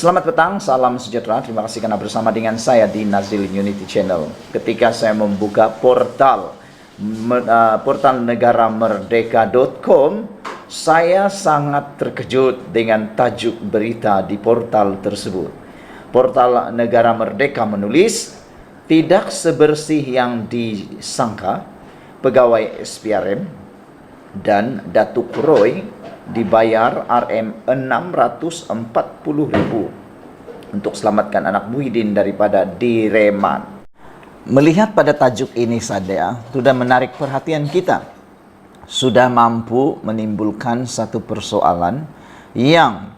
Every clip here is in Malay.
Selamat petang, salam sejahtera. Terima kasih karena bersama dengan saya di Nazil Unity Channel. Ketika saya membuka portal negara-merdeka.com, saya sangat terkejut dengan tajuk berita di portal tersebut. Portal Negara Merdeka menulis, tidak sebersih yang disangka, pegawai SPRM dan Datuk Roy dibayar Rm640.000 untuk selamatkan anak Muhyiddin daripada direman. Melihat pada tajuk ini saja sudah menarik perhatian kita. Sudah mampu menimbulkan satu persoalan yang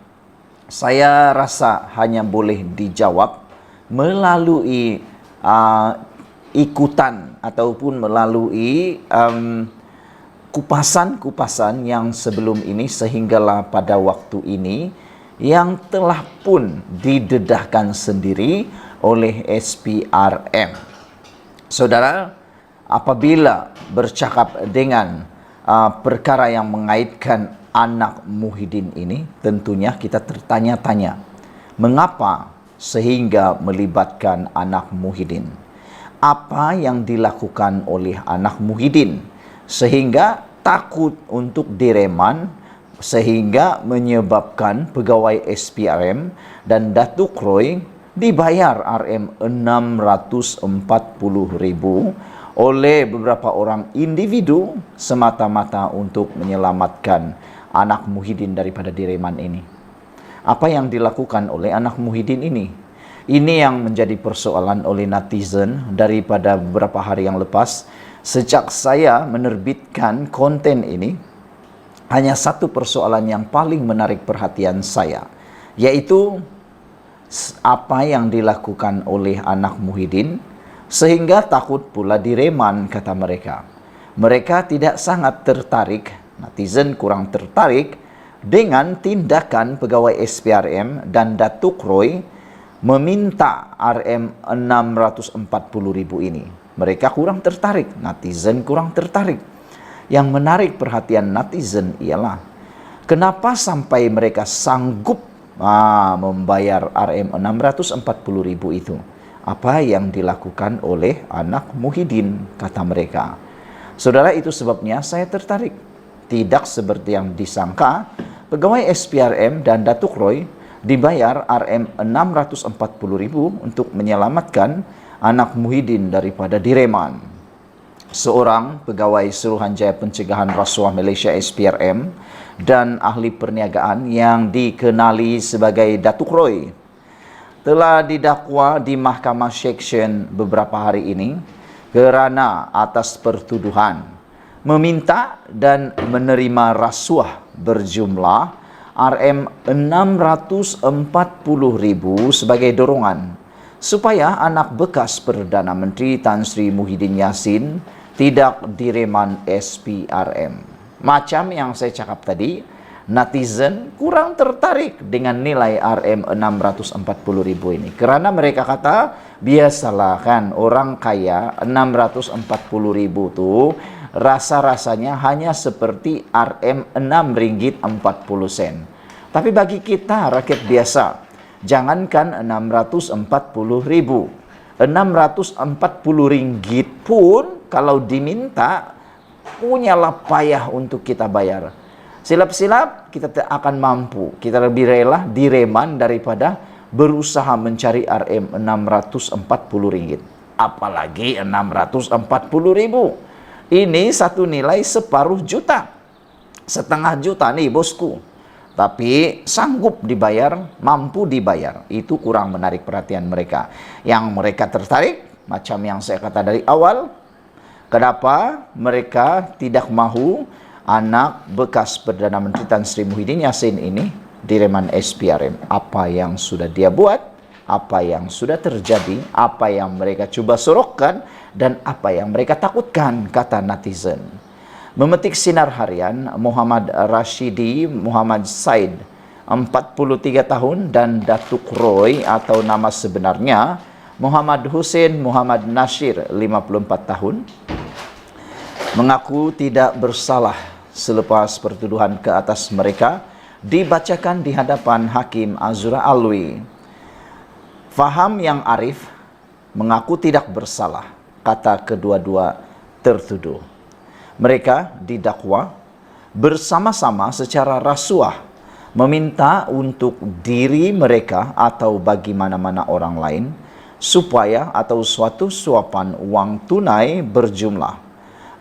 saya rasa hanya boleh dijawab melalui ikutan ataupun melalui kupasan-kupasan yang sebelum ini, sehinggalah pada waktu ini yang telah pun didedahkan sendiri oleh SPRM. Saudara, apabila bercakap dengan perkara yang mengaitkan anak Muhyiddin ini, tentunya kita tertanya-tanya, mengapa sehingga melibatkan anak Muhyiddin? Apa yang dilakukan oleh anak Muhyiddin sehingga takut untuk direman, sehingga menyebabkan pegawai SPRM dan Datuk Roy dibayar Rm640.000 oleh beberapa orang individu semata-mata untuk menyelamatkan anak Muhyiddin daripada direman ini. Apa yang dilakukan oleh anak Muhyiddin ini? Ini yang menjadi persoalan oleh netizen daripada beberapa hari yang lepas. Sejak saya menerbitkan konten ini, hanya satu persoalan yang paling menarik perhatian saya, yaitu apa yang dilakukan oleh anak Muhyiddin sehingga takut pula direman, kata mereka. Mereka tidak sangat tertarik, netizen kurang tertarik dengan tindakan pegawai SPRM dan Datuk Roy meminta Rm640.000 ini. Mereka kurang tertarik, netizen kurang tertarik. Yang menarik perhatian netizen ialah kenapa sampai mereka sanggup membayar Rm640.000 itu. Apa yang dilakukan oleh anak Muhyiddin, kata mereka. Saudara, itu sebabnya saya tertarik. Tidak seperti yang disangka, pegawai SPRM dan Datuk Roy dibayar Rm640.000 untuk menyelamatkan anak Muhyiddin daripada direman. Seorang pegawai Suruhanjaya Pencegahan Rasuah Malaysia SPRM dan ahli perniagaan yang dikenali sebagai Datuk Roy telah didakwa di Mahkamah Seksyen beberapa hari ini kerana atas pertuduhan meminta dan menerima rasuah berjumlah Rm640.000 sebagai dorongan supaya anak bekas Perdana Menteri Tan Sri Muhyiddin Yassin tidak direman SPRM. Macam yang saya cakap tadi, netizen kurang tertarik dengan nilai Rm640.000 ini. Kerana mereka kata, biasalah kan orang kaya 640.000 tu rasa-rasanya hanya seperti Rm6.40. Tapi bagi kita rakyat biasa, jangankan 640.000, 640 ringgit pun kalau diminta, punyalah payah untuk kita bayar. Silap-silap kita akan mampu, kita lebih rela direman daripada berusaha mencari Rm640 ringgit. Apalagi 640.000. Ini satu nilai separuh juta, setengah juta nih bosku. Tapi sanggup dibayar, mampu dibayar. Itu kurang menarik perhatian mereka. Yang mereka tertarik, macam yang saya kata dari awal, kenapa mereka tidak mahu anak bekas Perdana Menteri Tan Sri Muhyiddin Yassin ini direman SPRM. Apa yang sudah dia buat, apa yang sudah terjadi, apa yang mereka cuba sorokkan, dan apa yang mereka takutkan, kata netizen. Memetik Sinar Harian, Muhammad Rashidi Muhammad Said, 43 tahun, dan Datuk Roy atau nama sebenarnya Muhammad Hussein Muhammad Nasir, 54 tahun, mengaku tidak bersalah selepas pertuduhan ke atas mereka dibacakan di hadapan Hakim Azura Alwi. Faham yang arif, mengaku tidak bersalah, kata kedua-dua tertuduh. Mereka didakwa bersama-sama secara rasuah meminta untuk diri mereka atau bagi mana-mana orang lain supaya atau suatu suapan uang tunai berjumlah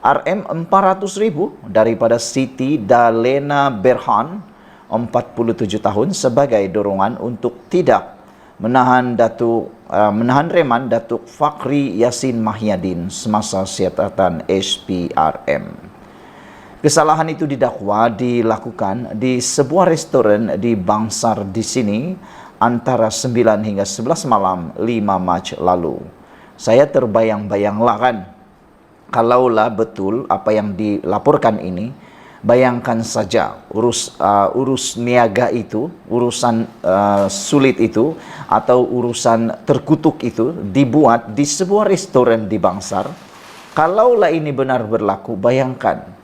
Rm400.000 daripada Siti Dalena Berhan 47 tahun sebagai dorongan untuk tidak menahan reman Datuk Fakri Yassin Mahyadin semasa siasatan SPRM. Kesalahan itu didakwa dilakukan di sebuah restoran di Bangsar di sini antara 9 hingga 11 malam 5 Mac lalu. Saya terbayang-bayanglah kan, kalaulah betul apa yang dilaporkan ini, bayangkan saja urus niaga itu, urusan sulit itu atau urusan terkutuk itu dibuat di sebuah restoran di Bangsar. Kalaulah ini benar berlaku, bayangkan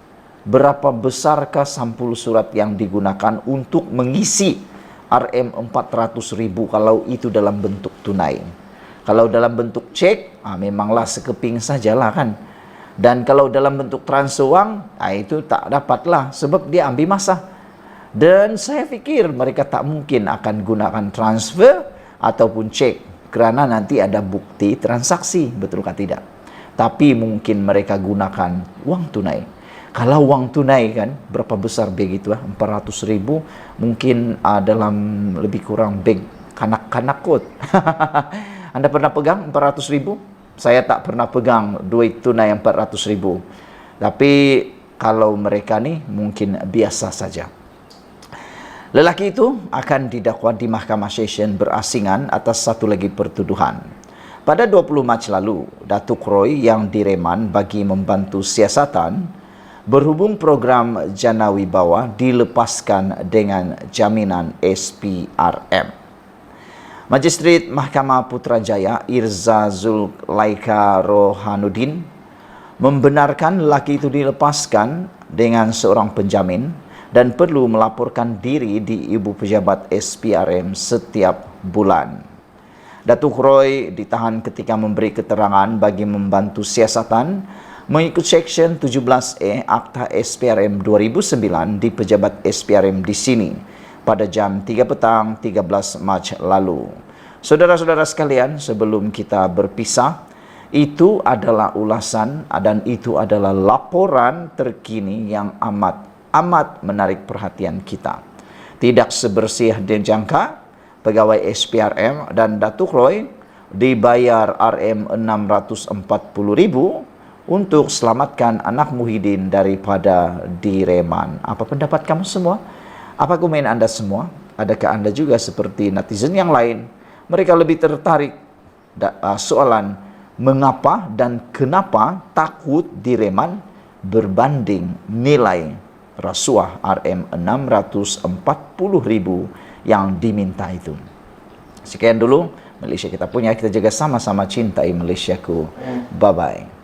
berapa besarkah sampul surat yang digunakan untuk mengisi Rm400.000 kalau itu dalam bentuk tunai. Kalau dalam bentuk cek, memanglah sekeping sajalah kan. Dan kalau dalam bentuk transfer wang, itu tak dapatlah sebab dia ambil masa. Dan saya fikir mereka tak mungkin akan gunakan transfer ataupun cek kerana nanti ada bukti transaksi, betulkah tidak? Tapi mungkin mereka gunakan wang tunai. Kalau wang tunai kan, berapa besar beg itu? 400.000 mungkin dalam lebih kurang beg kanak-kanak kot. Anda pernah pegang 400.000? Saya tak pernah pegang duit tunai 400.000. Tapi kalau mereka ni mungkin biasa saja. Lelaki itu akan didakwa di Mahkamah Session berasingan atas satu lagi pertuduhan. Pada 20 Mac lalu, Datuk Roy yang direman bagi membantu siasatan berhubung program Jana Wibawa dilepaskan dengan jaminan SPRM. Magistrate Mahkamah Putrajaya Irza Zulkifli Rohanuddin membenarkan lelaki itu dilepaskan dengan seorang penjamin dan perlu melaporkan diri di Ibu Pejabat SPRM setiap bulan. Datuk Roy ditahan ketika memberi keterangan bagi membantu siasatan mengikut Seksyen 17A Akta SPRM 2009 di Pejabat SPRM di sini pada jam 3 petang 13 Mac lalu. Saudara-saudara sekalian, sebelum kita berpisah, itu adalah ulasan dan itu adalah laporan terkini yang amat menarik perhatian kita. Tidak sebersih dijangka, pegawai SPRM dan Datuk Roy dibayar Rm640.000 untuk selamatkan anak Muhyiddin daripada direman. Apa pendapat kamu semua? Apa komen anda semua? Adakah anda juga seperti netizen yang lain? Mereka lebih tertarik soalan mengapa dan kenapa takut direman berbanding nilai rasuah Rm640.000 yang diminta itu. Sekian dulu Malaysia kita punya. Kita jaga sama-sama cintai Malaysiaku. Bye-bye.